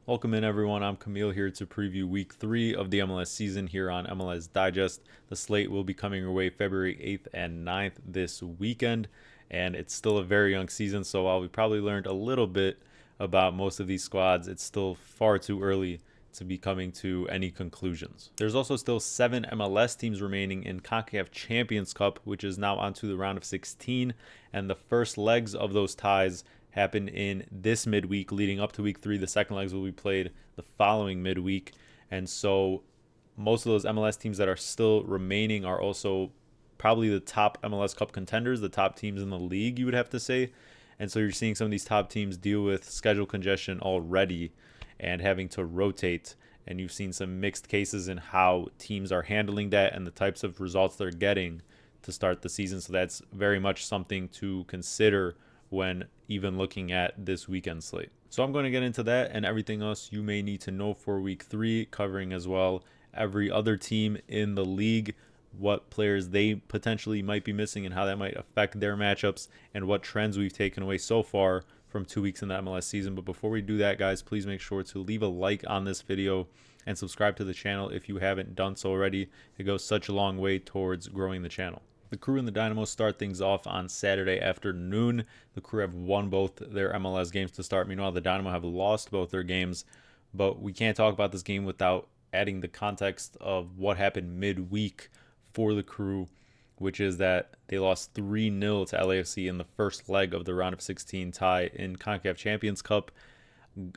Welcome in, everyone. I'm Camille here to preview week 3 of the MLS season here on MLS Digest. The slate will be coming your way February 8th and 9th this weekend, and it's still a very young season, so while we probably learned a little bit about most of these squads, it's still far too early to be coming to any conclusions. There's also still 7 MLS teams remaining in Concacaf Champions Cup, which is now onto the round of 16, and the first legs of those ties happen in this midweek leading up to week 3. The second legs will be played the following midweek. And so most of those MLS teams that are still remaining are also probably the top MLS Cup contenders, the top teams in the league, you would have to say. And so you're seeing some of these top teams deal with schedule congestion already and having to rotate. And you've seen some mixed cases in how teams are handling that and the types of results they're getting to start the season. So that's very much something to consider when even looking at this weekend slate. So I'm going to get into that and everything else you may need to know for week 3, covering as well every other team in the league, what players they potentially might be missing and how that might affect their matchups, and what trends we've taken away so far from 2 weeks in the MLS season. But before we do that, guys, please make sure to leave a like on this video and subscribe to the channel if you haven't done so already. It goes such a long way towards growing the channel. The Crew and the Dynamo start things off on Saturday afternoon. The Crew have won both their MLS games to start. Meanwhile, the Dynamo have lost both their games. But we can't talk about this game without adding the context of what happened midweek for the Crew, which is that they lost 3-0 to LAFC in the first leg of the round of 16 tie in Concacaf Champions Cup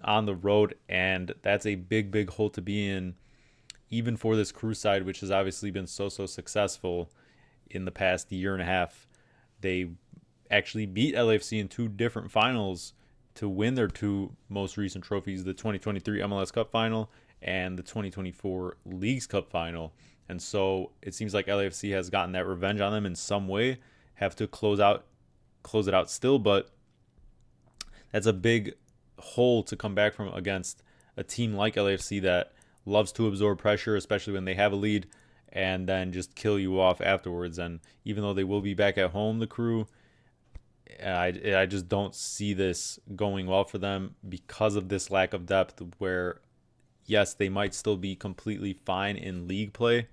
on the road. And that's a big, big hole to be in, even for this Crew side, which has obviously been so successful in the past year and a half. They actually beat LAFC in 2 different finals to win their 2 most recent trophies, the 2023 MLS Cup final and the 2024 Leagues Cup final. And so it seems like LAFC has gotten that revenge on them in some way, have to close it out still, but that's a big hole to come back from against a team like LAFC that loves to absorb pressure, especially when they have a lead, and then just kill you off afterwards. And even though they will be back at home, the Crew, I just don't see this going well for them because of this lack of depth, where, yes, they might still be completely fine in league play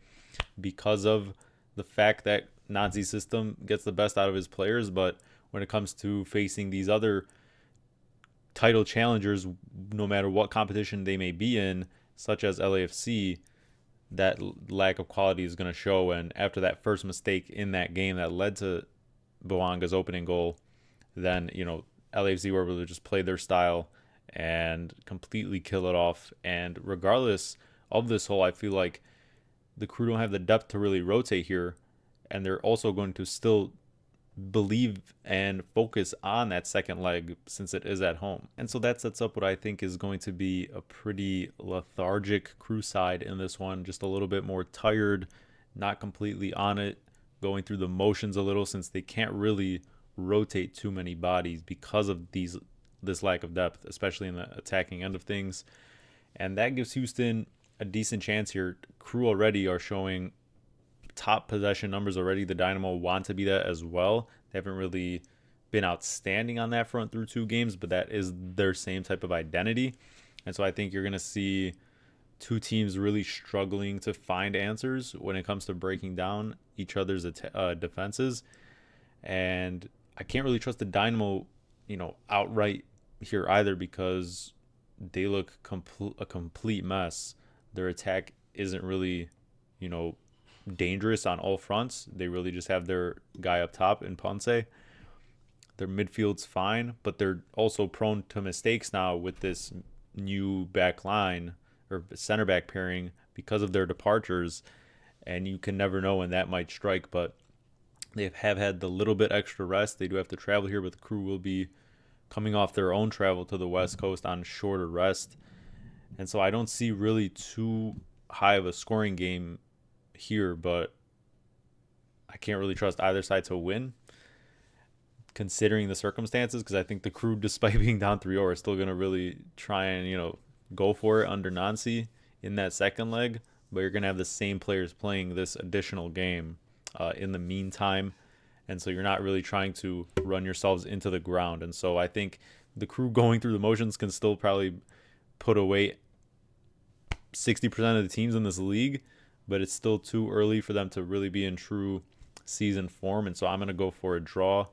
because of the fact that Nazi's system gets the best out of his players. But when it comes to facing these other title challengers, no matter what competition they may be in, such as LAFC, that lack of quality is going to show. And after that first mistake in that game that led to Boanga's opening goal, then, LAFC were able to just play their style and completely kill it off. And regardless of this hole, I feel like the Crew don't have the depth to really rotate here, and they're also going to still believe and focus on that second leg since it is at home. And so that sets up what I think is going to be a pretty lethargic Crew side in this one, just a little bit more tired, not completely on it, going through the motions a little, since they can't really rotate too many bodies because of this lack of depth, especially in the attacking end of things. And that gives Houston a decent chance here. Crew already are showing top possession numbers already. The Dynamo want to be that as well. They haven't really been outstanding on that front through 2 games, but that is their same type of identity. And so I think you're going to see 2 teams really struggling to find answers when it comes to breaking down each other's defenses. And I can't really trust the Dynamo, outright here either, because they look a complete mess. Their attack isn't really, dangerous on all fronts. They really just have their guy up top in Ponce. Their midfield's fine, but they're also prone to mistakes now with this new back line or center back pairing because of their departures, and you can never know when that might strike. But they have had the little bit extra rest. They do have to travel here, but the Crew will be coming off their own travel to the West Coast on shorter rest. And so I don't see really too high of a scoring game here, but I can't really trust either side to win considering the circumstances, because I think the Crew, despite being down 3-0, are still going to really try and, go for it under Nancy in that second leg. But you're going to have the same players playing this additional game in the meantime. And so you're not really trying to run yourselves into the ground. And so I think the Crew going through the motions can still probably put away 60% of the teams in this league, but it's still too early for them to really be in true season form. And so I'm going to go for a draw.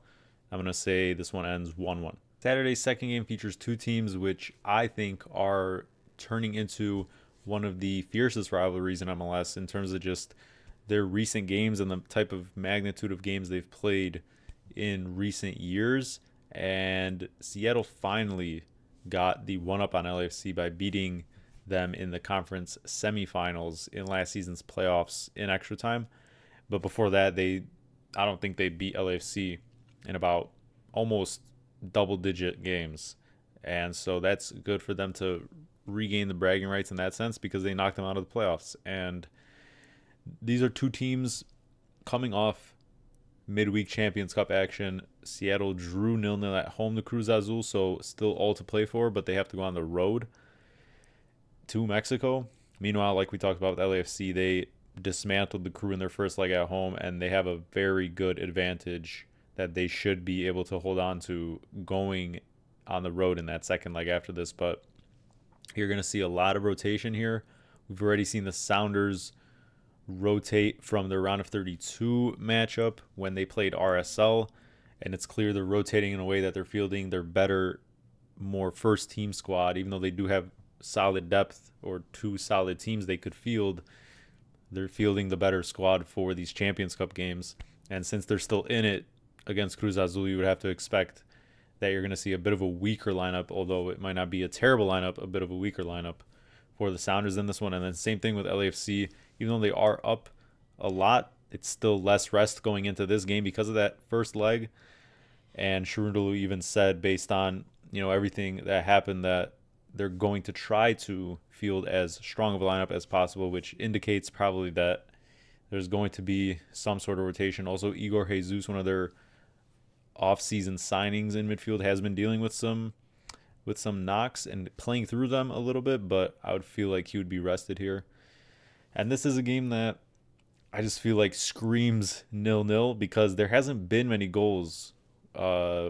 I'm going to say this one ends 1-1. Saturday's second game features two teams which I think are turning into one of the fiercest rivalries in MLS in terms of just their recent games and the type of magnitude of games they've played in recent years. And Seattle finally got the one-up on LAFC by beating them in the conference semifinals in last season's playoffs in extra time. But before that, I don't think they beat LAFC in about almost double-digit games. And so that's good for them to regain the bragging rights in that sense because they knocked them out of the playoffs. And these are two teams coming off midweek Champions Cup action. Seattle drew 0-0 at home to Cruz Azul, so still all to play for, but they have to go on the road to Mexico. Meanwhile, like we talked about with LAFC, they dismantled the Crew in their first leg at home, and they have a very good advantage that they should be able to hold on to going on the road in that second leg after this. But you're going to see a lot of rotation here. We've already seen the Sounders rotate from their round of 32 matchup when they played RSL, and it's clear they're rotating in a way that they're fielding their better, more first team squad. Even though they do have solid depth or two solid teams they could field, they're fielding the better squad for these Champions Cup games. And since they're still in it against Cruz Azul, you would have to expect that you're going to see a bit of a weaker lineup, although it might not be a terrible lineup, a bit of a weaker lineup for the Sounders in this one. And then same thing with LAFC. Even though they are up a lot, it's still less rest going into this game because of that first leg. And Cherundolo even said, based on everything that happened, that they're going to try to field as strong of a lineup as possible, which indicates probably that there's going to be some sort of rotation. Also, Igor Jesus, one of their off-season signings in midfield, has been dealing with some knocks and playing through them a little bit, but I would feel like he would be rested here. And this is a game that I just feel like screams 0-0 because there hasn't been many goals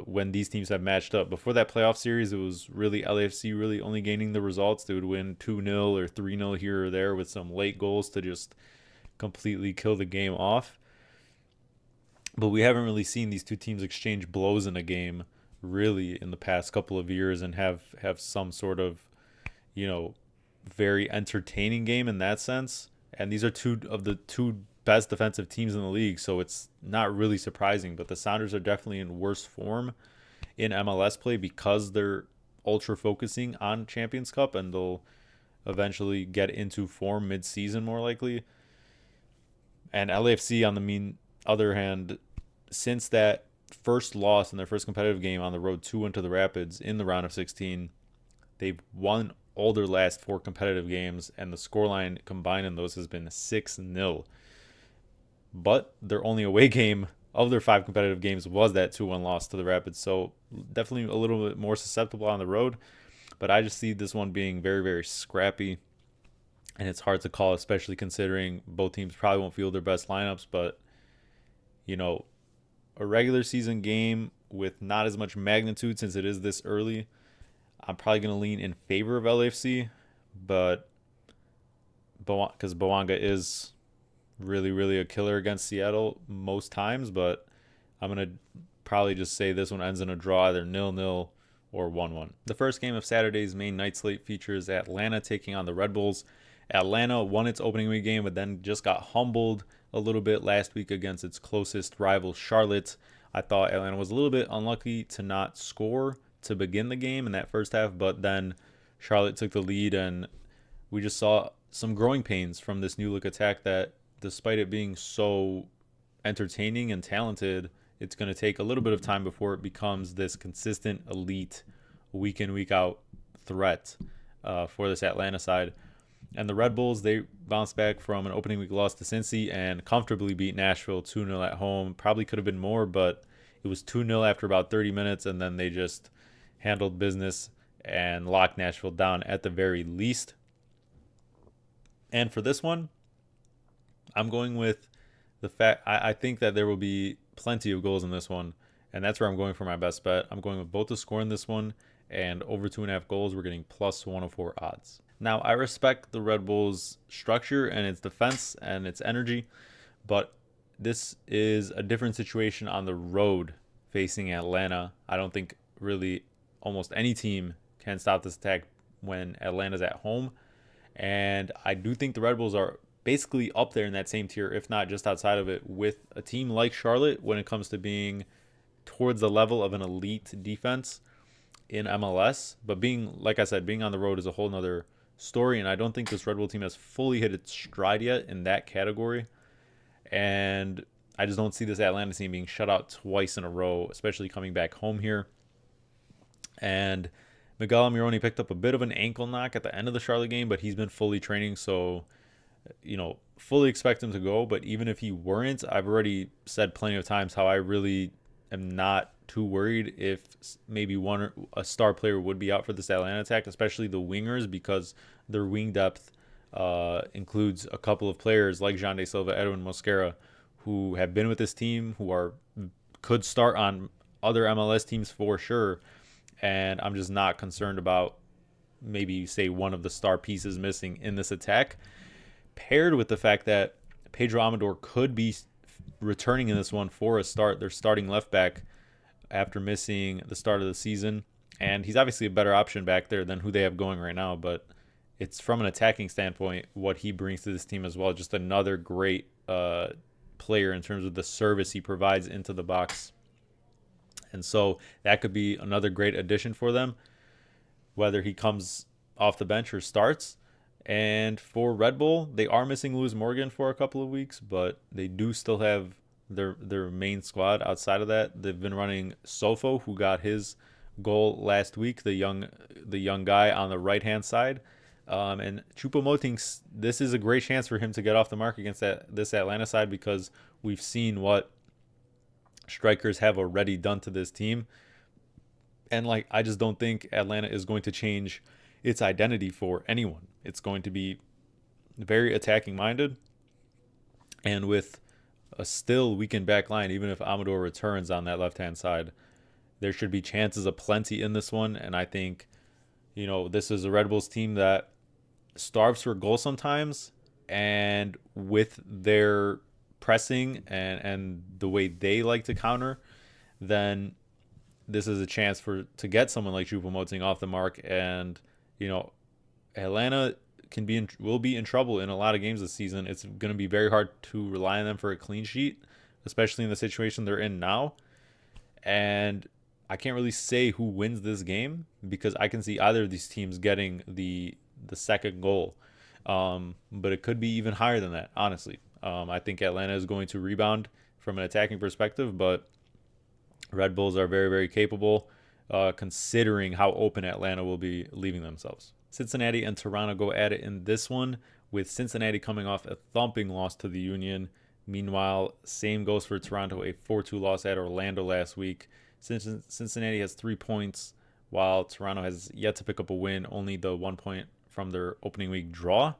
when these teams have matched up. Before that playoff series, it was really LAFC really only gaining the results. They would win 2-0 or 3-0 here or there with some late goals to just completely kill the game off. But we haven't really seen these two teams exchange blows in a game really in the past couple of years and have some sort of, very entertaining game in that sense. And these are two of the two best defensive teams in the league, so it's not really surprising. But the Sounders are definitely in worse form in MLS play because they're ultra focusing on Champions Cup, and they'll eventually get into form mid-season more likely. And LAFC, on the other hand, since that first loss in their first competitive game on the road 2-1 to the Rapids in the round of 16, they've won all their last 4 competitive games, and the scoreline combined in those has been 6-0. But their only away game of their 5 competitive games was that 2-1 loss to the Rapids, so definitely a little bit more susceptible on the road. But I just see this one being very, very scrappy, and it's hard to call, especially considering both teams probably won't field their best lineups. But, a regular season game with not as much magnitude since it is this early, I'm probably going to lean in favor of LAFC, but because Bouanga is really, really a killer against Seattle most times, but I'm going to probably just say this one ends in a draw, either 0-0 or 1-1. The first game of Saturday's main night slate features Atlanta taking on the Red Bulls. Atlanta won its opening week game, but then just got humbled a little bit last week against its closest rival, Charlotte. I thought Atlanta was a little bit unlucky to not score to begin the game in that first half, but then Charlotte took the lead, and we just saw some growing pains from this new look attack that, despite it being so entertaining and talented, it's going to take a little bit of time before it becomes this consistent elite week in, week out threat for this Atlanta side. And the Red Bulls, they bounced back from an opening week loss to Cincy and comfortably beat Nashville 2-0 at home. Probably could have been more, but it was 2-0 after about 30 minutes, and then they just handled business and locked Nashville down at the very least. And for this one, I'm going with the fact I think that there will be plenty of goals in this one, and that's where I'm going for my best bet. I'm going with both to score in this one and over 2.5 goals, we're getting plus 104 odds. Now, I respect the Red Bulls' structure and its defense and its energy, but this is a different situation on the road facing Atlanta. I don't think really almost any team can stop this attack when Atlanta's at home. And I do think the Red Bulls are basically up there in that same tier, if not just outside of it, with a team like Charlotte when it comes to being towards the level of an elite defense in MLS. But being, like I said, being on the road is a whole nother story. And I don't think this Red Bull team has fully hit its stride yet in that category. And I just don't see this Atlanta team being shut out twice in a row, especially coming back home here. And Miguel Almirón picked up a bit of an ankle knock at the end of the Charlotte game, but he's been fully training, so, fully expect him to go. But even if he weren't, I've already said plenty of times how I really am not too worried if maybe a star player would be out for this Atlanta attack, especially the wingers, because their wing depth includes a couple of players like Jean De Silva, Edwin Mosquera, who have been with this team, could start on other MLS teams for sure. And I'm just not concerned about maybe, say, one of the star pieces missing in this attack, paired with the fact that Pedro Amador could be returning in this one for a start. They're starting left back after missing the start of the season. And he's obviously a better option back there than who they have going right now. But it's from an attacking standpoint, what he brings to this team as well. Just another great player in terms of the service he provides into the box. And so that could be another great addition for them, whether he comes off the bench or starts. And for Red Bull, they are missing Lewis Morgan for a couple of weeks, but they do still have their main squad outside of that. They've been running Sofo, who got his goal last week, the young guy on the right-hand side. And Choupo-Moting, this is a great chance for him to get off the mark against this Atlanta side, because we've seen what strikers have already done to this team. And I just don't think Atlanta is going to change its identity for anyone. It's going to be very attacking minded, and with a still weakened back line, even if Amador returns on that left hand side, there should be chances aplenty in this one. And I think, this is a Red Bulls team that starves for goals sometimes, and with their pressing and the way they like to counter, then this is a chance to get someone like Choupo-Moting off the mark. And Atlanta will be in trouble in a lot of games this season. It's going to be very hard to rely on them for a clean sheet, especially in the situation they're in now. And I can't really say who wins this game, because I can see either of these teams getting the second goal, but it could be even higher than that, honestly. I think Atlanta is going to rebound from an attacking perspective, but Red Bulls are very, very capable, considering how open Atlanta will be leaving themselves. Cincinnati and Toronto go at it in this one, with Cincinnati coming off a thumping loss to the Union. Meanwhile, same goes for Toronto, a 4-2 loss at Orlando last week. Cincinnati has 3 points, while Toronto has yet to pick up a win, only the 1 point from their opening week draw.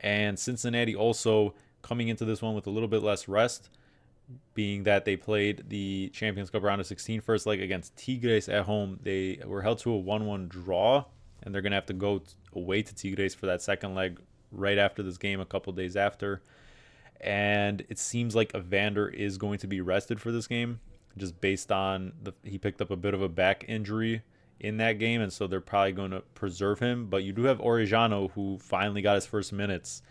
And Cincinnati also coming into this one with a little bit less rest, being that they played the Champions Cup round of 16 first leg against Tigres at home. They were held to a 1-1 draw, and they're going to have to go away to Tigres for that second leg right after this game, a couple days after. And it seems like Evander is going to be rested for this game, just based on he picked up a bit of a back injury in that game, and so they're probably going to preserve him. But you do have Orejano, who finally got his first minutes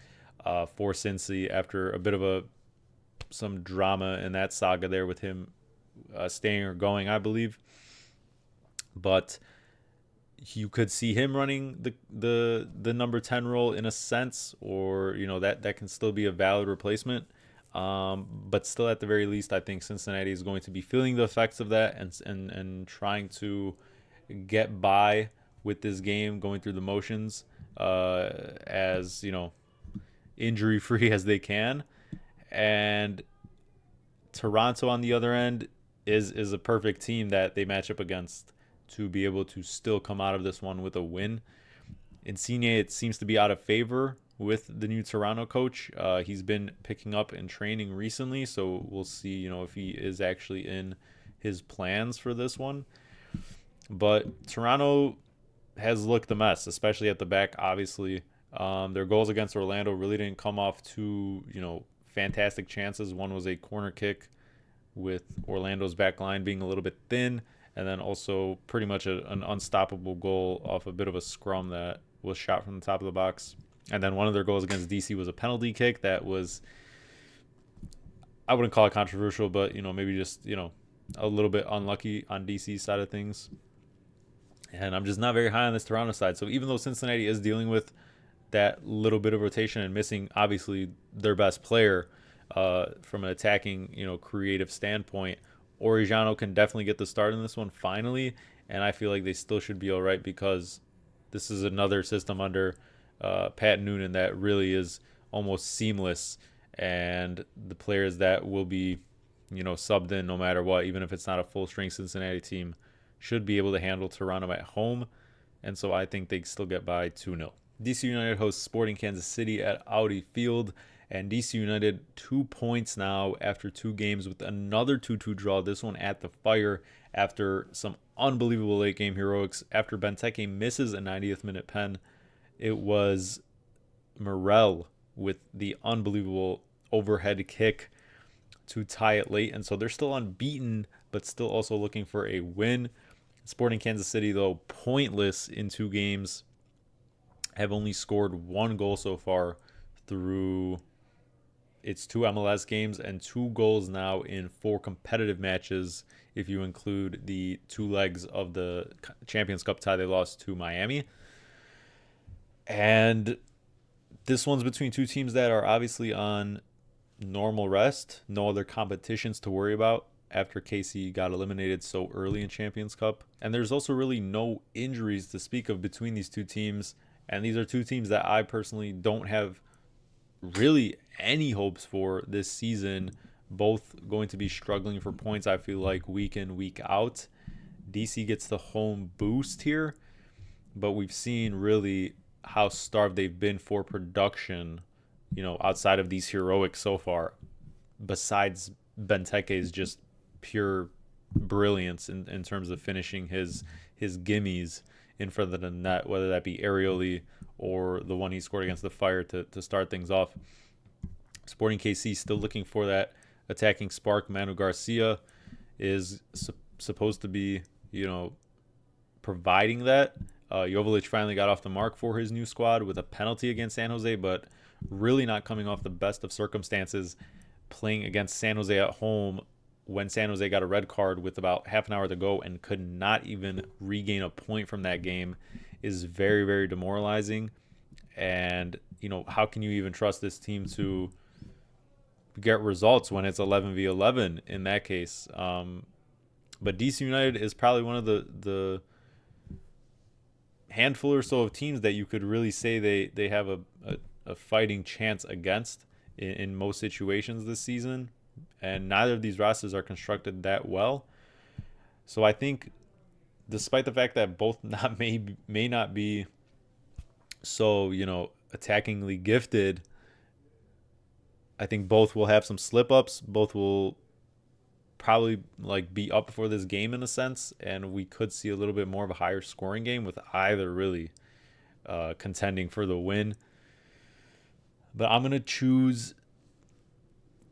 for Cincy after a bit of some drama in that saga there with him staying or going, I believe. But you could see him running the number 10 role in a sense, or that can still be a valid replacement. But still, at the very least, I think Cincinnati is going to be feeling the effects of that and trying to get by with this game, going through the motions as injury free as they can. And Toronto, on the other end, is a perfect team that they match up against to be able to still come out of this one with a win. Insigne, it seems to be out of favor with the new Toronto coach. He's been picking up in training recently, so we'll see if he is actually in his plans for this one. But Toronto has looked a mess, especially at the back, obviously. Their goals against Orlando really didn't come off two, fantastic chances. One was a corner kick with Orlando's back line being a little bit thin, and then also pretty much an unstoppable goal off a bit of a scrum that was shot from the top of the box. And then one of their goals against DC was a penalty kick that was, I wouldn't call it controversial, but, maybe just, a little bit unlucky on DC's side of things. And I'm just not very high on this Toronto side. So even though Cincinnati is dealing with that little bit of rotation and missing, obviously, their best player from an attacking, creative standpoint, Orellano can definitely get the start in this one finally. And I feel like they still should be all right because this is another system under Pat Noonan that really is almost seamless. And the players that will be, subbed in no matter what, even if it's not a full-strength Cincinnati team, should be able to handle Toronto at home. And so I think they still get by 2-0. DC United hosts Sporting Kansas City at Audi Field. And DC United 2 points now after 2 games with another 2-2 draw. This one at the Fire after some unbelievable late game heroics. After Benteke misses a 90th minute pen, it was Morel with the unbelievable overhead kick to tie it late. And so they're still unbeaten, but still also looking for a win. Sporting Kansas City, though, pointless in 2 games, have only scored 1 goal so far through its 2 MLS games and 2 goals now in 4 competitive matches if you include the 2 legs of the Champions Cup tie they lost to Miami. And this one's between 2 teams that are obviously on normal rest, no other competitions to worry about after KC got eliminated so early in Champions Cup. And there's also really no injuries to speak of between these 2 teams. And these are 2 teams that I personally don't have really any hopes for this season. Both going to be struggling for points, I feel like, week in, week out. DC gets the home boost here, but we've seen really how starved they've been for production, outside of these heroics so far, besides Benteke's just pure brilliance in terms of finishing his gimmies in front of the net, whether that be aerially or the one he scored against the Fire to start things off. Sporting KC still looking for that attacking spark. Manu Garcia is supposed to be, providing that. Joveljic finally got off the mark for his new squad with a penalty against San Jose, but really not coming off the best of circumstances, playing against San Jose at home when San Jose got a red card with about half an hour to go and could not even regain a point from that game is very, very demoralizing. And, how can you even trust this team to get results when it's 11v11 in that case? But DC United is probably one of the handful or so of teams that you could really say they have a fighting chance against in most situations this season. And neither of these rosters are constructed that well. So I think despite the fact that both may not be so, attackingly gifted, I think both will have some slip-ups. Both will probably be up for this game in a sense, and we could see a little bit more of a higher scoring game with either really contending for the win. But I'm going to choose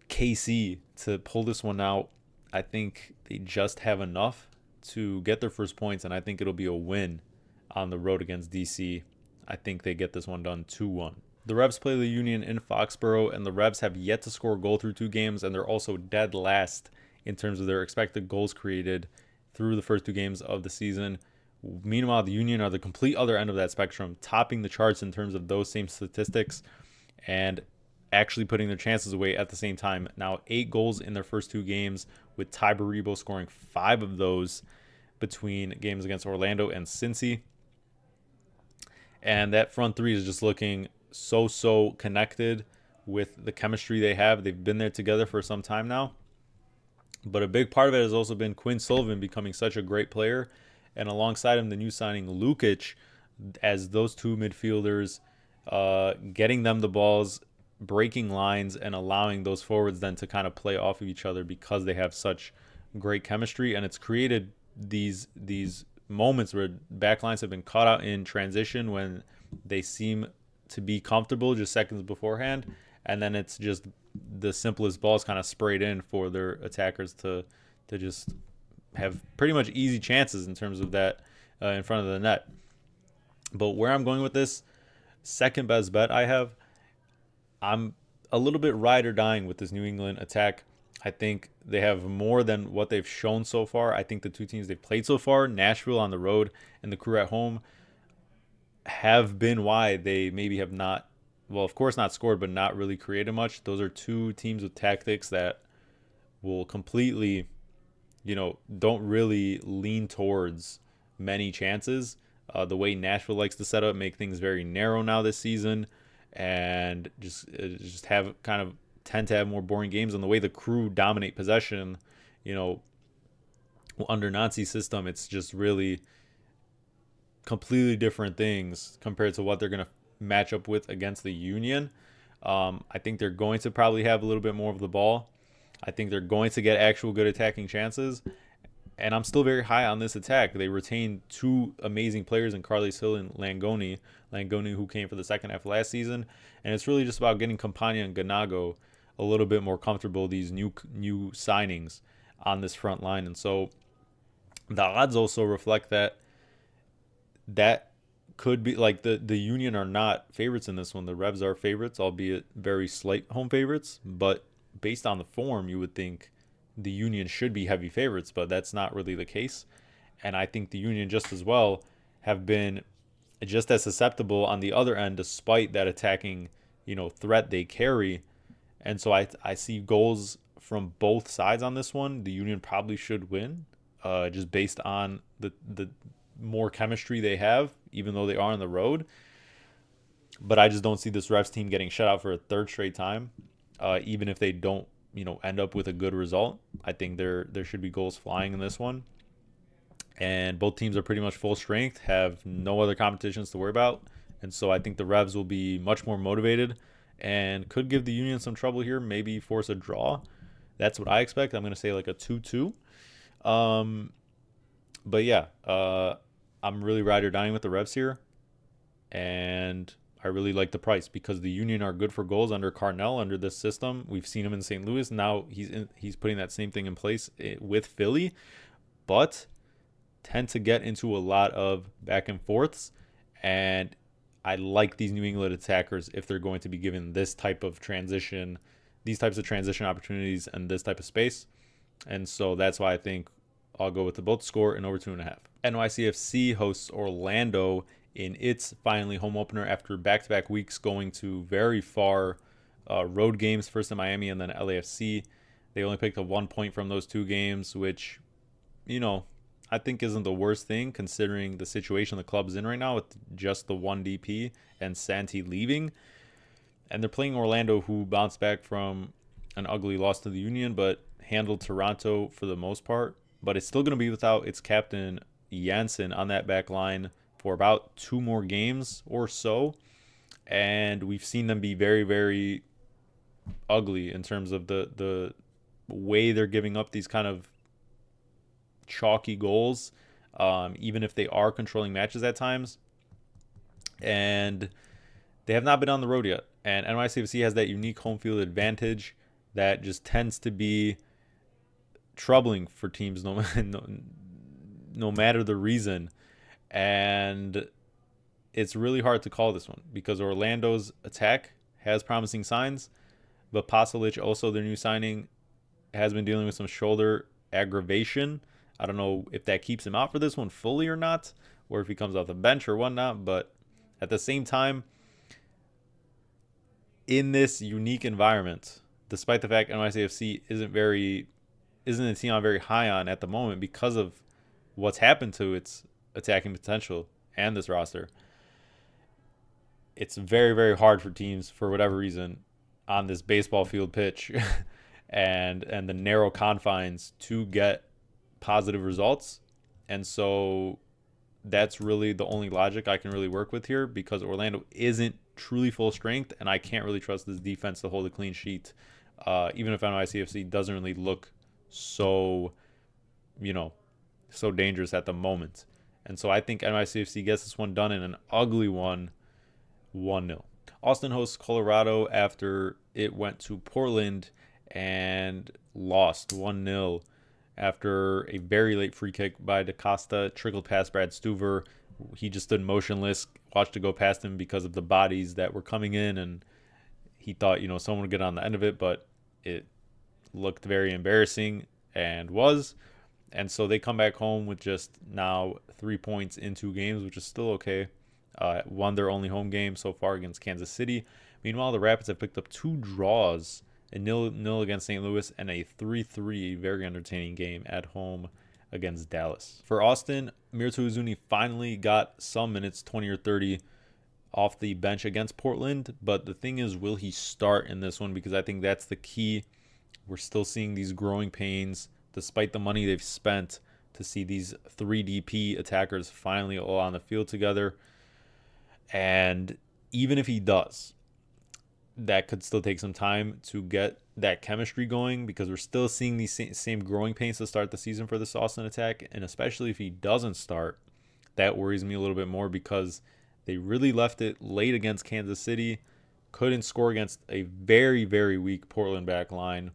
KC to pull this one out. I think they just have enough to get their first points, and I think it'll be a win on the road against DC. I think they get this one done 2-1. The Revs play the Union in Foxborough, and the Revs have yet to score a goal through 2 games, and they're also dead last in terms of their expected goals created through the first 2 games of the season. Meanwhile, the Union are the complete other end of that spectrum, topping the charts in terms of those same statistics and actually putting their chances away at the same time. Now 8 goals in their first 2 games, with Ty Baribo scoring 5 of those between games against Orlando and Cincy. And that front 3 is just looking so connected with the chemistry they have. They've been there together for some time now. But a big part of it has also been Quinn Sullivan becoming such a great player, and alongside him, the new signing Lukic, as those 2 midfielders, getting them the balls, breaking lines, and allowing those forwards then to kind of play off of each other because they have such great chemistry. And it's created these moments where backlines have been caught out in transition when they seem to be comfortable just seconds beforehand, and then it's just the simplest balls kind of sprayed in for their attackers to just have pretty much easy chances in terms of that in front of the net. But where I'm going with this, second best bet I have, I'm a little bit ride or dying with this New England attack. I think they have more than what they've shown so far. I think the two teams they've played so far, Nashville on the road and the Crew at home, have been why they maybe have not, well, of course not scored, but not really created much. Those are two teams with tactics that will completely, don't really lean towards many chances. The way Nashville likes to set up, make things very narrow now this season, and just have kind of tend to have more boring games. And the way the Crew dominate possession, under Nancy's system, it's just really completely different things compared to what they're going to match up with against the Union. I think they're going to probably have a little bit more of the ball. I think they're going to get actual good attacking chances. And I'm still very high on this attack. They retained two amazing players in Carles Hill and Langoni, who came for the second half of last season. And it's really just about getting Campagna and Ganago a little bit more comfortable, these new signings on this front line. And so the odds also reflect that could be like the Union are not favorites in this one. The Revs are favorites, albeit very slight home favorites. But based on the form, you would think the Union should be heavy favorites, but that's not really the case. And I think the Union just as well have been just as susceptible on the other end, despite that attacking, threat they carry. And so I see goals from both sides on this one. The Union probably should win, just based on the more chemistry they have, even though they are on the road. But I just don't see this Revs team getting shut out for a third straight time, even if they don't end up with a good result. I think there should be goals flying in this one. And both teams are pretty much full strength, have no other competitions to worry about. And so I think the Revs will be much more motivated and could give the Union some trouble here, maybe force a draw. That's what I expect. I'm going to say like a 2-2. But yeah, I'm really ride or dying with the Revs here. And I really like the price because the Union are good for goals under Carnell, under this system. We've seen him in St. Louis. Now he's putting that same thing in place with Philly, but tend to get into a lot of back and forths. And I like these New England attackers if they're going to be given this type of transition, these types of transition opportunities and this type of space. And so that's why I think I'll go with the both score and over 2.5. NYCFC hosts Orlando in its finally home opener after back-to-back weeks going to very far road games, first in Miami and then LAFC. They only picked up 1 point from those two games, which, I think isn't the worst thing considering the situation the club's in right now with just the one DP and Santi leaving. And they're playing Orlando, who bounced back from an ugly loss to the Union, but handled Toronto for the most part. But it's still going to be without its captain, Janssen, on that back line for about 2 more games or so. And we've seen them be very, very ugly in terms of the way they're giving up these kind of chalky goals, even if they are controlling matches at times. And they have not been on the road yet. And NYCFC has that unique home field advantage that just tends to be troubling for teams no matter the reason. And it's really hard to call this one because Orlando's attack has promising signs, but Pasalic, also their new signing, has been dealing with some shoulder aggravation. I don't know if that keeps him out for this one fully or not, or if he comes off the bench or whatnot. But at the same time, in this unique environment, despite the fact NYCFC isn't a team I'm very high on at the moment because of what's happened to its attacking potential and this roster, it's very, very hard for teams, for whatever reason, on this baseball field pitch and the narrow confines to get positive results. And so that's really the only logic I can really work with here, because Orlando isn't truly full strength and I can't really trust this defense to hold a clean sheet, even if NYCFC doesn't really look so dangerous at the moment. And so I think NYCFC gets this one done in an ugly one, 1-0. Austin hosts Colorado after it went to Portland and lost 1-0 after a very late free kick by DaCosta trickled past Brad Stuver. He just stood motionless, watched it go past him because of the bodies that were coming in, and he thought, someone would get on the end of it, but it looked very embarrassing and was. And so they come back home with just now 3 points in 2 games, which is still okay. Won their only home game so far against Kansas City. Meanwhile, the Rapids have picked up 2 draws, a 0-0 against St. Louis and a 3-3 very entertaining game at home against Dallas. For Austin, Mirto Uzuni finally got some minutes, 20 or 30, off the bench against Portland. But the thing is, will he start in this one? Because I think that's the key. We're still seeing these growing pains, despite the money they've spent, to see these 3 DP attackers finally all on the field together. And even if he does, that could still take some time to get that chemistry going, because we're still seeing these same growing pains to start the season for this Austin attack. And especially if he doesn't start, that worries me a little bit more, because they really left it late against Kansas City, couldn't score against a very, very weak Portland back line.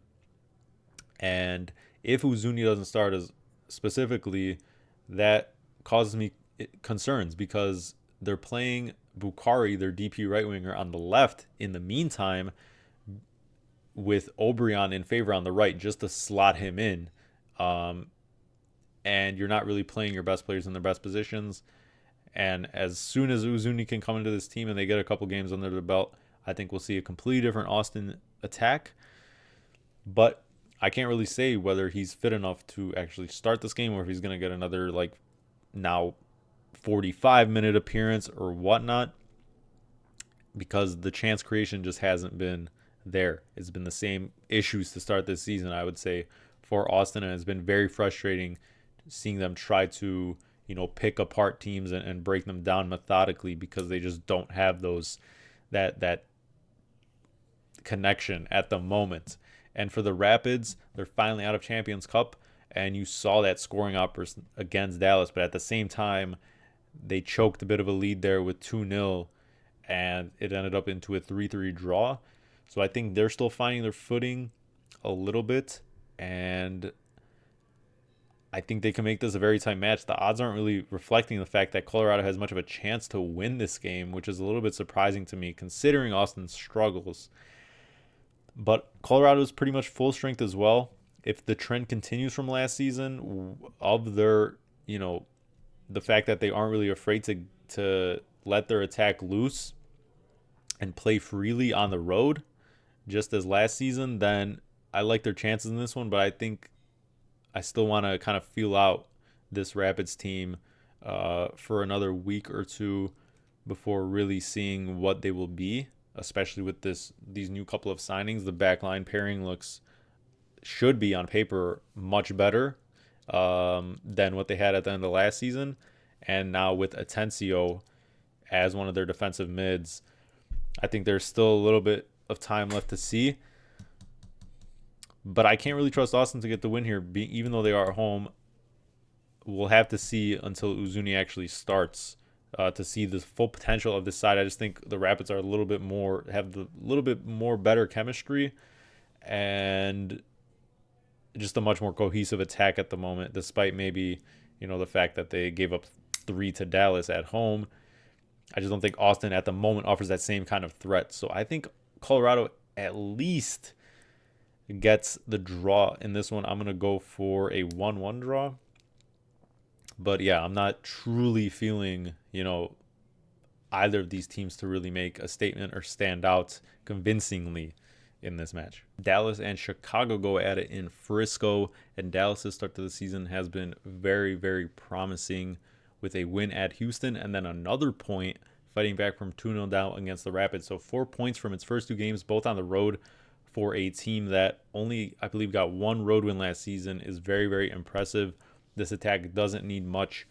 And if Uzuni doesn't start as specifically, that causes me concerns, because they're playing Bukhari, their DP right winger, on the left in the meantime, with Obrian in favor on the right, just to slot him in. And you're not really playing your best players in their best positions. And as soon as Uzuni can come into this team and they get a couple games under their belt, I think we'll see a completely different Austin attack. But I can't really say whether he's fit enough to actually start this game, or if he's going to get another, now 45-minute appearance or whatnot, because the chance creation just hasn't been there. It's been the same issues to start this season, I would say, for Austin, and it's been very frustrating seeing them try to pick apart teams and break them down methodically, because they just don't have that connection at the moment. And for the Rapids, they're finally out of Champions Cup, and you saw that scoring outburst against Dallas, but at the same time, they choked a bit of a lead there with 2-0, and it ended up into a 3-3 draw. So I think they're still finding their footing a little bit, and I think they can make this a very tight match. The odds aren't really reflecting the fact that Colorado has much of a chance to win this game, which is a little bit surprising to me, considering Austin's struggles. But Colorado is pretty much full strength as well. If the trend continues from last season of their, the fact that they aren't really afraid to let their attack loose and play freely on the road, just as last season, then I like their chances in this one. But I think I still want to kind of feel out this Rapids team for another week or two before really seeing what they will be, especially with these new couple of signings. The backline pairing should be on paper much better than what they had at the end of last season. And now with Atencio as one of their defensive mids, I think there's still a little bit of time left to see. But I can't really trust Austin to get the win here, even though they are at home. We'll have to see until Uzuni actually starts to see the full potential of this side. I just think the Rapids are have the little bit more better chemistry, and just a much more cohesive attack at the moment, despite maybe, the fact that they gave up 3 to Dallas at home. I just don't think Austin at the moment offers that same kind of threat. So I think Colorado at least gets the draw in this one. I'm going to go for a 1-1 draw. But yeah, I'm not truly feeling, either of these teams to really make a statement or stand out convincingly in this match. Dallas and Chicago go at it in Frisco, and Dallas' start to the season has been very, very promising with a win at Houston and then another point fighting back from 2-0 down against the Rapids. So 4 points from its first 2 games, both on the road, for a team that only, I believe, got 1 road win last season is very, very impressive. This attack doesn't need much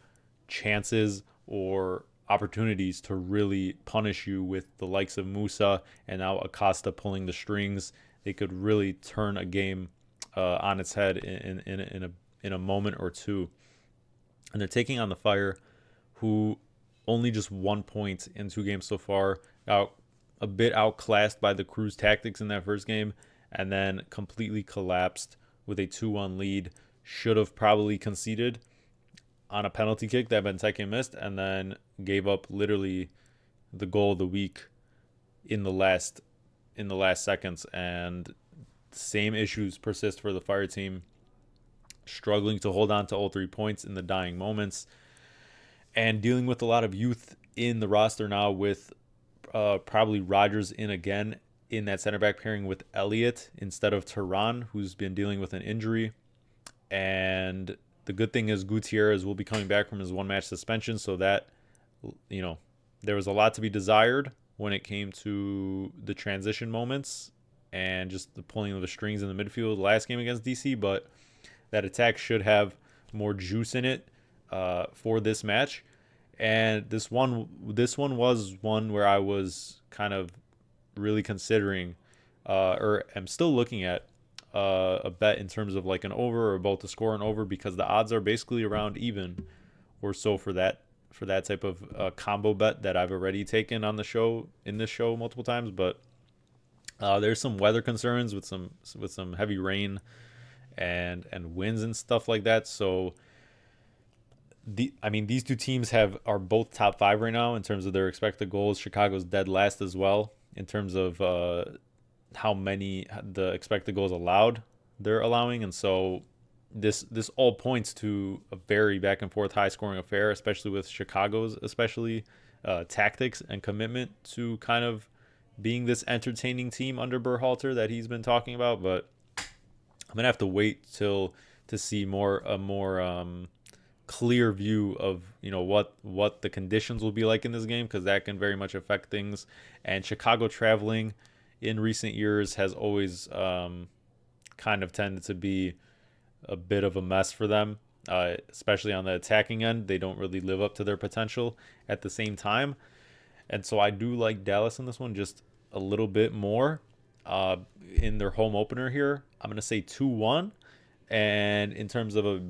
chances or opportunities to really punish you with the likes of Musa and now Acosta pulling the strings. They could really turn a game on its head in a moment or two. And they're taking on the fire who only just 1 point in 2 games so far. A bit outclassed by the Crew's tactics in that first game, and then completely collapsed with a 2-1 lead. Should have probably conceded on a penalty kick that Benteke missed, and then gave up literally the goal of the week in the last seconds. And same issues persist for the Fire team, struggling to hold on to all 3 points in the dying moments, and dealing with a lot of youth in the roster now, with probably Rogers in again in that center back pairing with Elliott instead of Turan, who's been dealing with an injury. And the good thing is Gutierrez will be coming back from his 1-match suspension, so that, there was a lot to be desired when it came to the transition moments and just the pulling of the strings in the midfield last game against DC, but that attack should have more juice in it for this match. And this one was one where I was kind of really considering, or am still looking at, a bet in terms of like an over, or both to score and over, because the odds are basically around even or so for that type of combo bet that I've already taken on in this show multiple times. But there's some weather concerns with some heavy rain and winds and stuff like that. So these two teams are both top 5 right now in terms of their expected goals. Chicago's dead last as well in terms of how many the expected goals allowed they're allowing. And so this all points to a very back and forth high scoring affair, especially with Chicago's tactics and commitment to kind of being this entertaining team under Berhalter that he's been talking about. But I'm gonna have to wait to see a more clear view of what the conditions will be like in this game, because that can very much affect things. And Chicago traveling in recent years has always kind of tended to be a bit of a mess for them, especially on the attacking end. They don't really live up to their potential at the same time. And so I do like Dallas in this one just a little bit more in their home opener here. I'm going to say 2-1. And in terms of a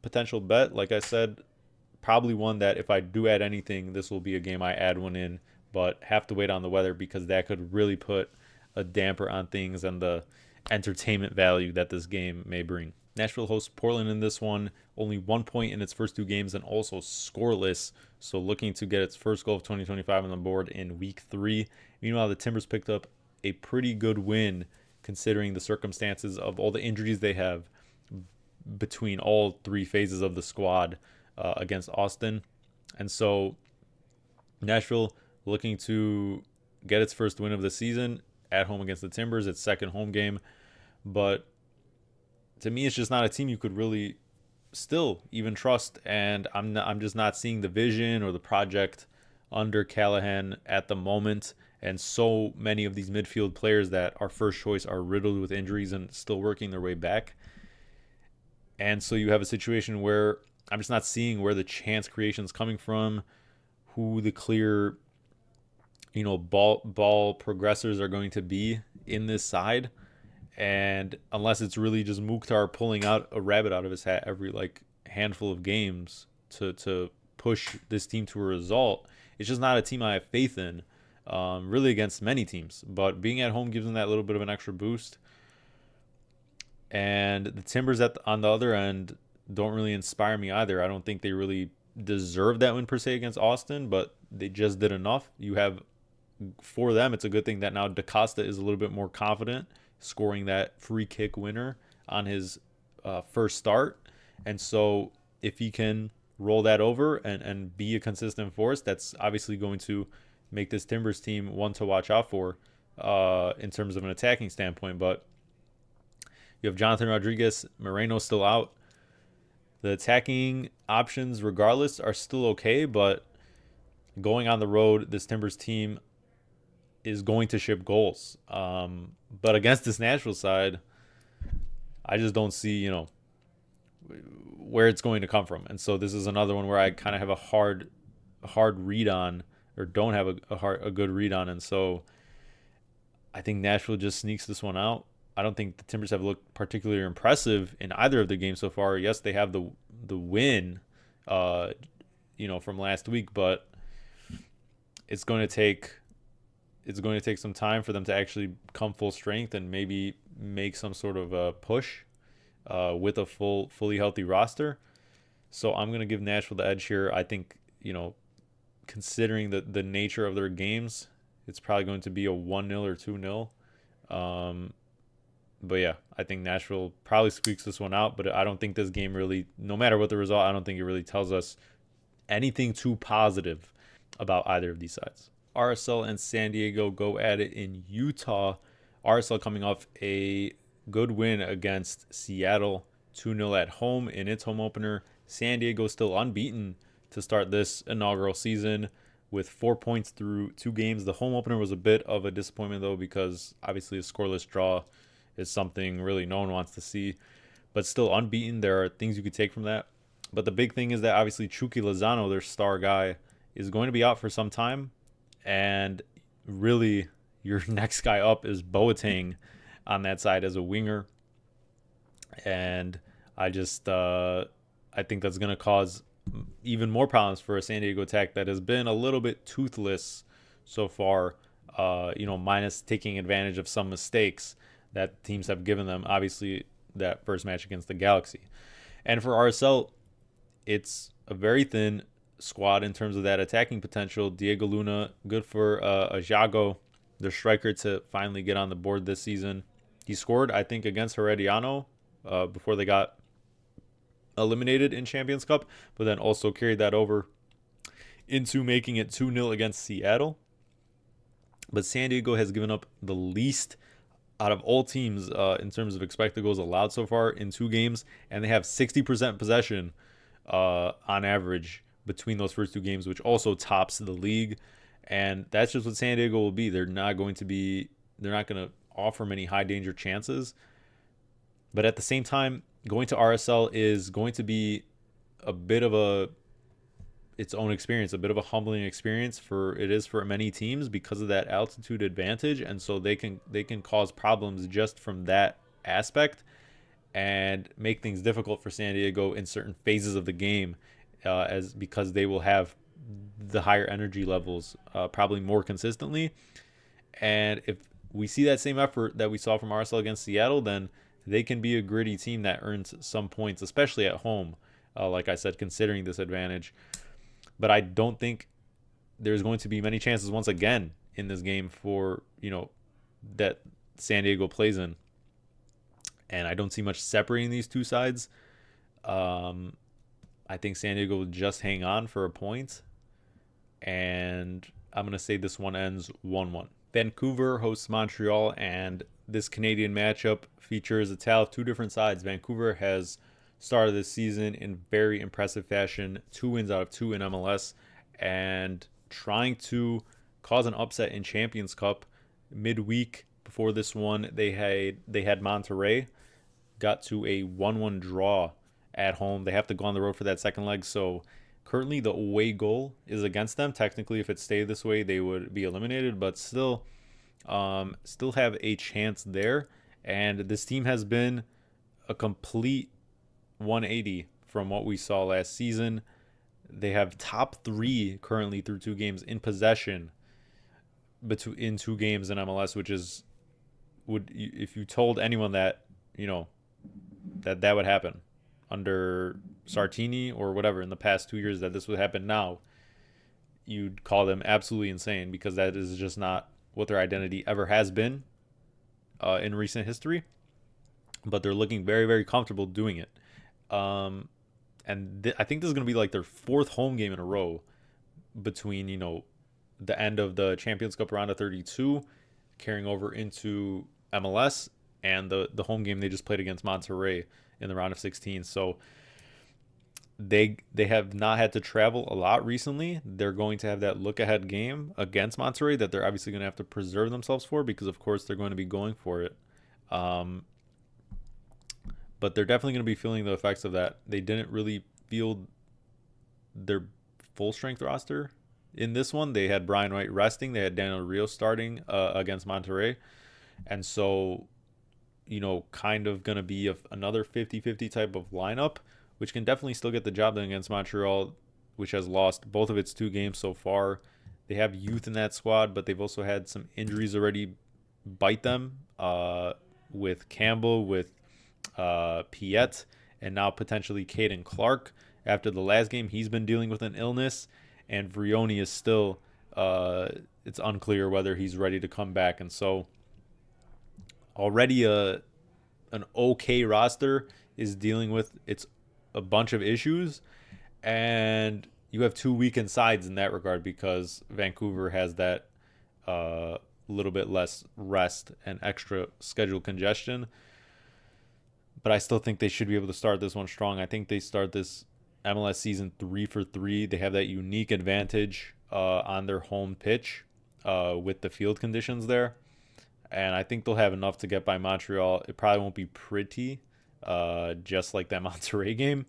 potential bet, like I said, probably one that if I do add anything, this will be a game I add one in, but have to wait on the weather, because that could really put a damper on things and the entertainment value that this game may bring. Nashville hosts Portland in this one, only 1 point in its first 2 games and also scoreless, so looking to get its first goal of 2025 on the board in week 3. Meanwhile, the Timbers picked up a pretty good win considering the circumstances of all the injuries they have between all 3 phases of the squad against Austin. And so Nashville looking to get its first win of the season at home against the Timbers, its second home game. But to me, it's just not a team you could really still even trust, and I'm just not seeing the vision or the project under Callahan at the moment. And so many of these midfield players that are first choice are riddled with injuries and still working their way back. And so you have a situation where I'm just not seeing where the chance creation is coming from, who the clear ball progressors are going to be in this side. And unless it's really just Mukhtar pulling out a rabbit out of his hat every handful of games to push this team to a result, it's just not a team I have faith in, really, against many teams. But being at home gives them that little bit of an extra boost. And the Timbers on the other end don't really inspire me either. I don't think they really deserve that win per se against Austin, but they just did enough. For them, it's a good thing that now DaCosta is a little bit more confident, scoring that free kick winner on his first start. And so if he can roll that over and be a consistent force, that's obviously going to make this Timbers team one to watch out for in terms of an attacking standpoint. But you have Jonathan Rodriguez, Moreno still out. The attacking options, regardless, are still okay, but going on the road, this Timbers team is going to ship goals. But against this Nashville side, I just don't see, where it's going to come from. And so this is another one where I kind of have a hard read on, or don't have a good read on. And so I think Nashville just sneaks this one out. I don't think the Timbers have looked particularly impressive in either of the games so far. Yes, they have the win from last week, but it's going to take some time for them to actually come full strength and maybe make some sort of a push with a fully healthy roster. So I'm going to give Nashville the edge here. I think, considering the nature of their games, it's probably going to be a 1-0 or 2-0. But yeah, I think Nashville probably squeaks this one out, but I don't think this game really, no matter what the result, I don't think it really tells us anything too positive about either of these sides. RSL and San Diego go at it in Utah. RSL coming off a good win against Seattle, 2-0 at home in its home opener. San Diego still unbeaten to start this inaugural season with 4 points through 2 games. The home opener was a bit of a disappointment, though, because obviously a scoreless draw is something really no one wants to see. But still unbeaten. There are things you could take from that. But the big thing is that obviously Chucky Lozano, their star guy, is going to be out for some time. And really, your next guy up is Boateng on that side as a winger. And I think that's going to cause even more problems for a San Diego attack that has been a little bit toothless so far, minus taking advantage of some mistakes that teams have given them. Obviously, that first match against the Galaxy. And for RSL, it's a very thin squad in terms of that attacking potential. Diego Luna, good for Ajago, their striker, to finally get on the board this season. He scored, I think, against Herediano before they got eliminated in Champions Cup, but then also carried that over into making it 2-0 against Seattle. But San Diego has given up the least out of all teams in terms of expected goals allowed so far in 2 games, and they have 60% possession on average between those first 2 games, which also tops the league. And that's just what San Diego will be. They're not going to offer many high danger chances. But at the same time, going to RSL is going to be a bit of its own experience, a bit of a humbling experience for many teams because of that altitude advantage, and so they can cause problems just from that aspect and make things difficult for San Diego in certain phases of the game, because they will have the higher energy levels probably more consistently. And if we see that same effort that we saw from RSL against Seattle, then they can be a gritty team that earns some points, especially at home, like I said, considering this advantage. But I don't think there's going to be many chances once again in this game for, that San Diego plays in. And I don't see much separating these two sides. I think San Diego will just hang on for a point. And I'm going to say this one ends 1-1. Vancouver hosts Montreal, and this Canadian matchup features a tale of 2 different sides. Vancouver has started this season in very impressive fashion, 2 wins out of 2 in MLS, and trying to cause an upset in Champions Cup. Midweek before this one, they had Monterrey, got to a 1-1 draw at home. They have to go on the road for that second leg, so currently the away goal is against them. Technically, if it stayed this way, they would be eliminated, but still have a chance there. And this team has been a complete 180 from what we saw last season. They have top 3 currently through 2 games in possession in 2 games in MLS, which is, if you told anyone that, that would happen under Sartini or whatever in the past 2 years, that this would happen now, you'd call them absolutely insane, because that is just not what their identity ever has been in recent history. But they're looking very, very comfortable doing it. I think this is going to be like their 4th home game in a row between, the end of the Champions Cup round of 32 carrying over into MLS and the home game they just played against Monterrey in the round of 16. So they have not had to travel a lot recently. They're going to have that look-ahead game against Monterrey that they're obviously going to have to preserve themselves for, because, of course, they're going to be going for it. But they're definitely going to be feeling the effects of that. They didn't really field their full-strength roster in this one. They had Brian Wright resting. They had Daniel Rios starting against Monterrey. And so, kind of going to be another 50-50 type of lineup, which can definitely still get the job done against Montreal. which has lost both of its 2 games so far. They have youth in that squad, but they've also had some injuries already bite them, with Campbell, with Piet, and now potentially Caden Clark. After the last game, he's been dealing with an illness, and Vrioni is still, it's unclear whether he's ready to come back. And so already an okay roster is dealing with a bunch of issues, and you have 2 weakened sides in that regard because Vancouver has that little bit less rest and extra schedule congestion. But I still think they should be able to start this one strong. I think they start this MLS season 3 for 3. They have that unique advantage on their home pitch with the field conditions there. And I think they'll have enough to get by Montreal. It probably won't be pretty, just like that Monterrey game.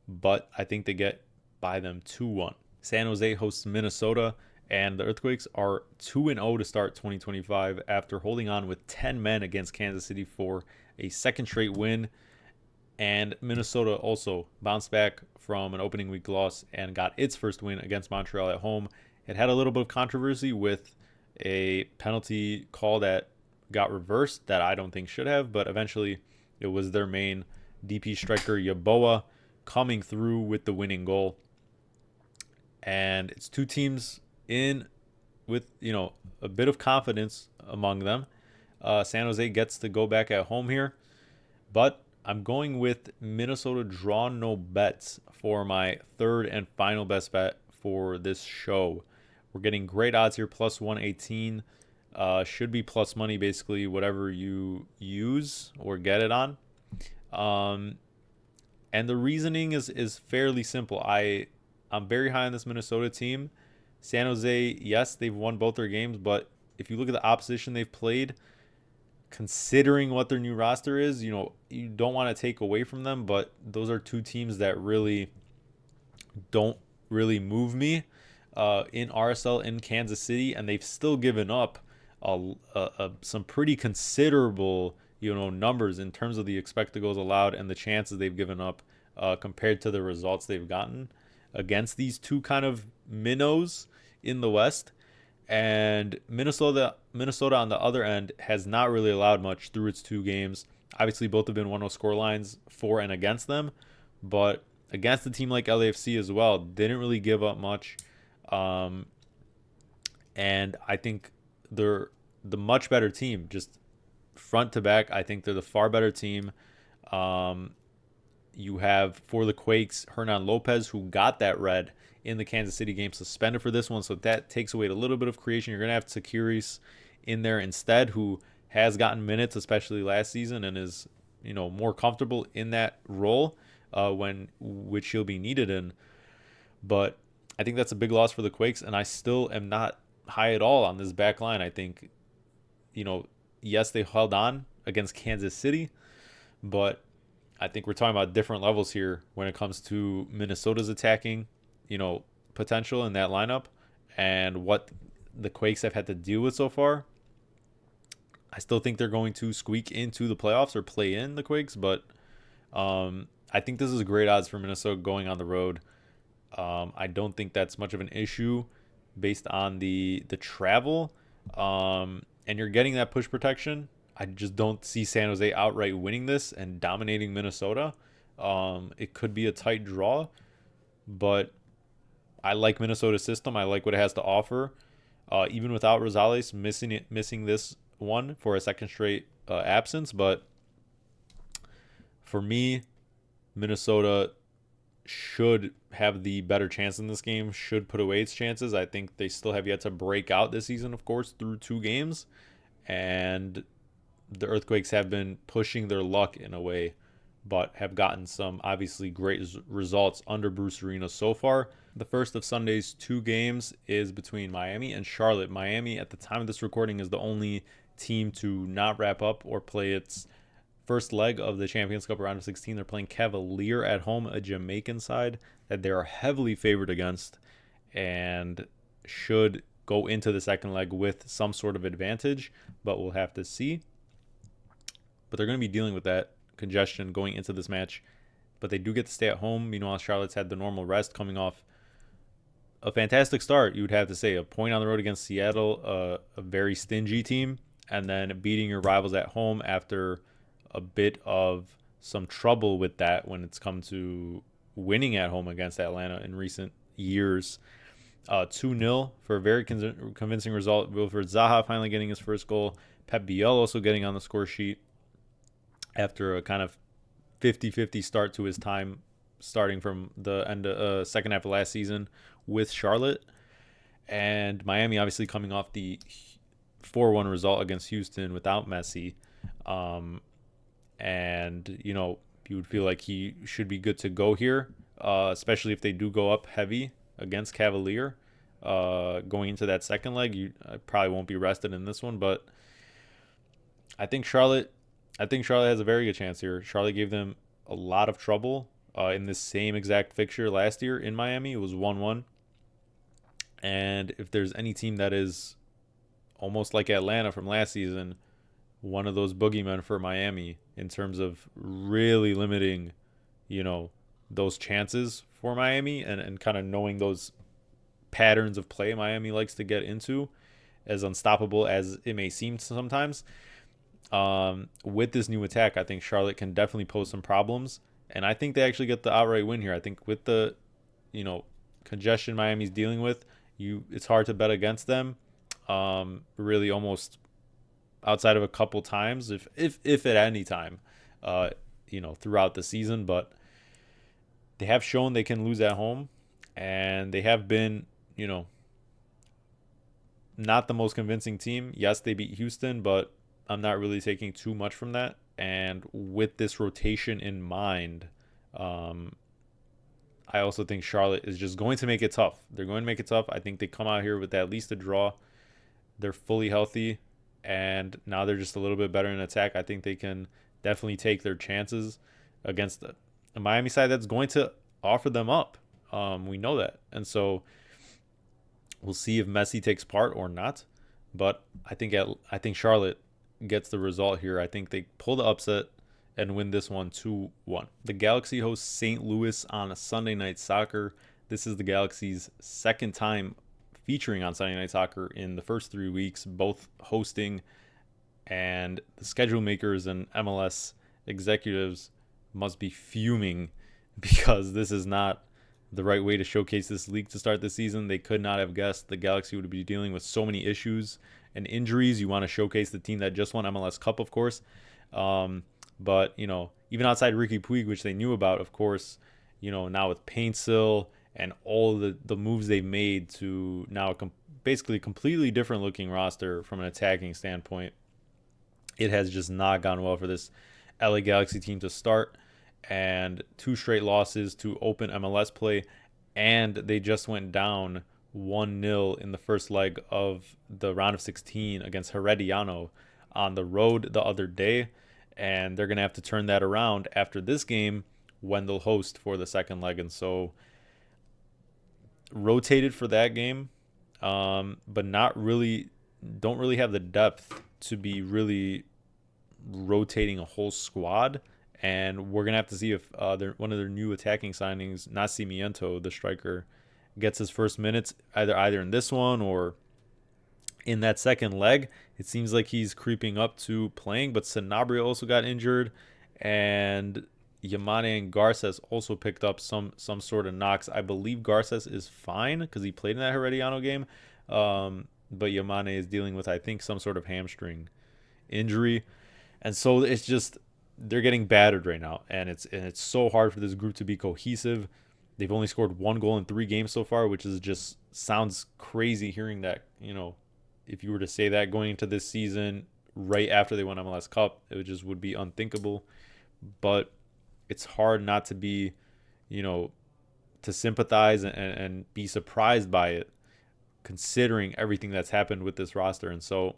But I think they get by them 2-1. San Jose hosts Minnesota, and the Earthquakes are 2-0 to start 2025 after holding on with 10 men against Kansas City for a second straight win. And Minnesota also bounced back from an opening week loss and got its first win against Montreal at home. It had a little bit of controversy with a penalty call that got reversed that I don't think should have, but eventually it was their main DP striker Yeboah coming through with the winning goal. And it's 2 teams in with, a bit of confidence among them. San Jose gets to go back at home here, but I'm going with Minnesota draw no bets for my third and final best bet for this show. We're getting great odds here, plus 118. Should be plus money, basically, whatever you use or get it on. And the reasoning is fairly simple. I'm very high on this Minnesota team. San Jose, yes, they've won both their games, but if you look at the opposition they've played, considering what their new roster is, you don't want to take away from them, but those are 2 teams that really don't really move me in RSL in Kansas City, and they've still given up some pretty considerable numbers in terms of the expected goals allowed and the chances they've given up compared to the results they've gotten against these 2 kind of minnows in the West. And Minnesota on the other end has not really allowed much through its 2 games. Obviously, both have been 1-0 scorelines for and against them, but against a team like LAFC as well, didn't really give up much. And I think they're the much better team, just front to back. I think they're the far better team. You have, for the Quakes, Hernan Lopez, who got that red in the Kansas City game, suspended for this one, so that takes away a little bit of creation. You're going to have Tsakiris in there instead, who has gotten minutes, especially last season, and is more comfortable in that role which he'll be needed in. But I think that's a big loss for the Quakes, and I still am not high at all on this back line. I think, yes, they held on against Kansas City, but I think we're talking about different levels here when it comes to Minnesota's attacking, potential in that lineup and what the Quakes have had to deal with so far. I still think they're going to squeak into the playoffs or play in the Quakes, but I think this is great odds for Minnesota going on the road. I don't think that's much of an issue based on the travel, and you're getting that push protection. I just don't see San Jose outright winning this and dominating Minnesota. It could be a tight draw, but I like Minnesota's system. I like what it has to offer. Even without Rosales missing this one for a second straight absence. But for me, Minnesota should have the better chance in this game, should put away its chances. I think they still have yet to break out this season, of course, through 2 games. And the Earthquakes have been pushing their luck in a way, but have gotten some obviously great results under Bruce Arena so far. The first of Sunday's 2 games is between Miami and Charlotte. Miami, at the time of this recording, is the only team to not wrap up or play its first leg of the Champions Cup round of 16. They're playing Cavalier at home, a Jamaican side that they are heavily favored against and should go into the second leg with some sort of advantage, but we'll have to see. But they're going to be dealing with that congestion going into this match. But they do get to stay at home. Meanwhile, Charlotte's had the normal rest coming off a fantastic start, you would have to say. A point on the road against Seattle, a very stingy team, and then beating your rivals at home after a bit of some trouble with that when it's come to winning at home against Atlanta in recent years. 2-0 for a very convincing result. Wilfred Zaha finally getting his first goal. Pep Biel also getting on the score sheet after a kind of 50-50 start to his time starting from the end of second half of last season with Charlotte. And Miami obviously coming off the 4-1 result against Houston without Messi. And, you would feel like he should be good to go here, especially if they do go up heavy against Cavalier. Going into that second leg, you probably won't be rested in this one, but I think Charlotte has a very good chance here. Charlotte gave them a lot of trouble in this same exact fixture last year in Miami. It was 1-1. And if there's any team that is almost like Atlanta from last season, one of those boogeymen for Miami in terms of really limiting, those chances for Miami and kind of knowing those patterns of play Miami likes to get into, as unstoppable as it may seem sometimes. With this new attack, I think Charlotte can definitely pose some problems. And I think they actually get the outright win here. I think with the, congestion Miami's dealing with, it's hard to bet against them. Really almost outside of a couple times, if at any time, throughout the season. But they have shown they can lose at home, and they have been, not the most convincing team. Yes, they beat Houston, but I'm not really taking too much from that. And with this rotation in mind, I also think Charlotte is just going to make it tough. They're going to make it tough. I think they come out here with at least a draw. They're fully healthy, and now they're just a little bit better in attack. I think they can definitely take their chances against a Miami side that's going to offer them up. We know that. And so we'll see if Messi takes part or not. But I think Charlotte gets the result here. I think they pull the upset and win this one 2-1. The Galaxy hosts St. Louis on a Sunday Night Soccer. This is the Galaxy's second time featuring on Sunday Night Soccer in the first 3 weeks, both hosting, and the schedule makers and MLS executives must be fuming because this is not the right way to showcase this league to start the season. They could not have guessed the Galaxy would be dealing with so many issues and injuries. You want to showcase the team that just won MLS Cup, of course. But, even outside Ricky Puig, which they knew about, of course, now with Paintsill and all the moves they've made to now basically completely different looking roster from an attacking standpoint, it has just not gone well for this LA Galaxy team to start. And 2 straight losses to open MLS play, and they just went down 1-0 in the first leg of the round of 16 against Herediano on the road the other day. And they're going to have to turn that around after this game when they'll host for the second leg. And so rotated for that game, but don't really have the depth to be really rotating a whole squad. And we're going to have to see if one of their new attacking signings, Nascimento, the striker, gets his first minutes either in this one or in that second leg. It seems like he's creeping up to playing, but Sanabria also got injured, and Yamane and Garces also picked up some sort of knocks. I believe Garces is fine because he played in that Herediano game, but Yamane is dealing with, I think, some sort of hamstring injury. And so it's just they're getting battered right now, and it's so hard for this group to be cohesive. They've only scored 1 goal in 3 games so far, which is just sounds crazy hearing that, if you were to say that going into this season right after they won MLS Cup, it would be unthinkable. But it's hard not to be, to sympathize and be surprised by it, considering everything that's happened with this roster. And so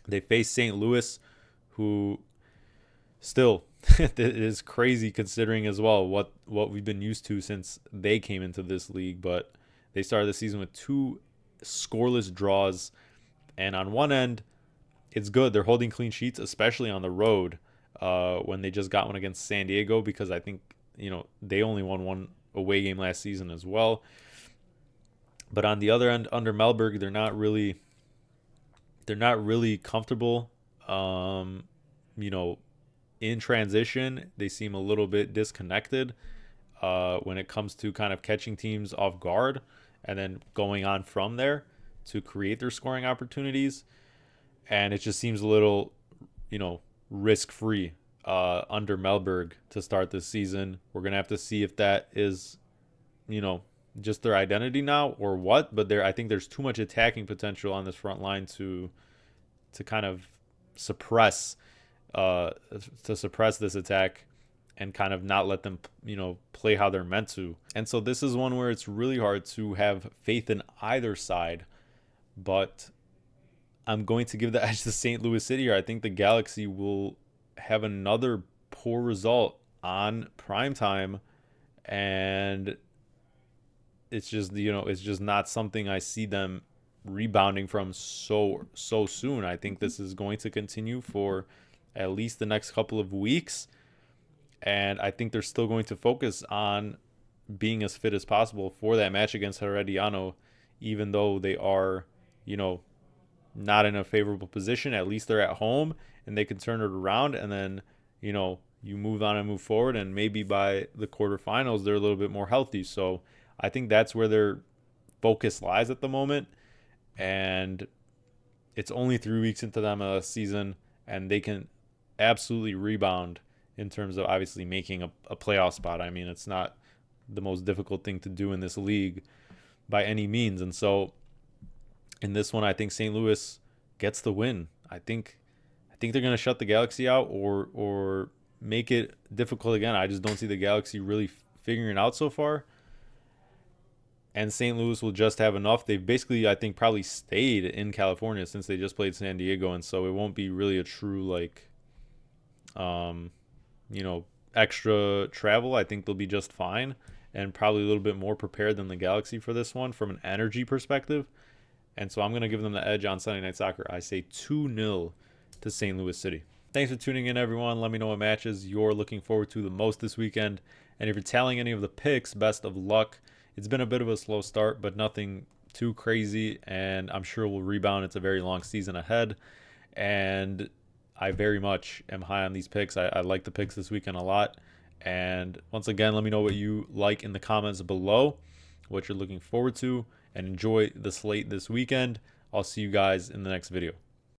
they face St. Louis, who still it is crazy considering as well what we've been used to since they came into this league. But they started the season with 2 scoreless draws, and on one end it's good, they're holding clean sheets, especially on the road, when they just got one against San Diego, because I think they only won 1 away game last season as well. But on the other end, under Melberg, they're not really comfortable. You know, in transition, they seem a little bit disconnected when it comes to kind of catching teams off guard and then going on from there to create their scoring opportunities. And it just seems a little, risk free under Melberg to start this season. We're gonna have to see if that is, you know, just their identity now or what. But I think there's too much attacking potential on this front line to kind of suppress this attack and kind of not let them, play how they're meant to. And so this is one where it's really hard to have faith in either side, but I'm going to give the edge to St. Louis City here. I think the Galaxy will have another poor result on primetime, and it's just not something I see them rebounding from so soon. I think this is going to continue for at least the next couple of weeks, and I think they're still going to focus on being as fit as possible for that match against Herediano, even though they are, not in a favorable position. At least they're at home and they can turn it around, and then, you move on and move forward, and maybe by the quarterfinals they're a little bit more healthy. So I think that's where their focus lies at the moment, and it's only 3 weeks into the MLS season, and they can absolutely rebound in terms of obviously making a playoff spot. I mean, it's not the most difficult thing to do in this league by any means. And so in this one, I think St. Louis gets the win. I think they're going to shut the Galaxy out or make it difficult again. I just don't see the Galaxy really figuring it out so far. And St. Louis will just have enough. They've basically, I think, probably stayed in California since they just played San Diego, and so it won't be really a true extra travel. I think they'll be just fine and probably a little bit more prepared than the Galaxy for this one from an energy perspective. And so I'm going to give them the edge on Sunday Night Soccer. I say 2-0 to St. Louis City. Thanks for tuning in, everyone. Let me know what matches you're looking forward to the most this weekend. And if you're tallying any of the picks, best of luck. It's been a bit of a slow start, but nothing too crazy, and I'm sure we'll rebound. It's a very long season ahead, and I very much am high on these picks. I like the picks this weekend a lot. And once again, let me know what you like in the comments below, what you're looking forward to, and enjoy the slate this weekend. I'll see you guys in the next video.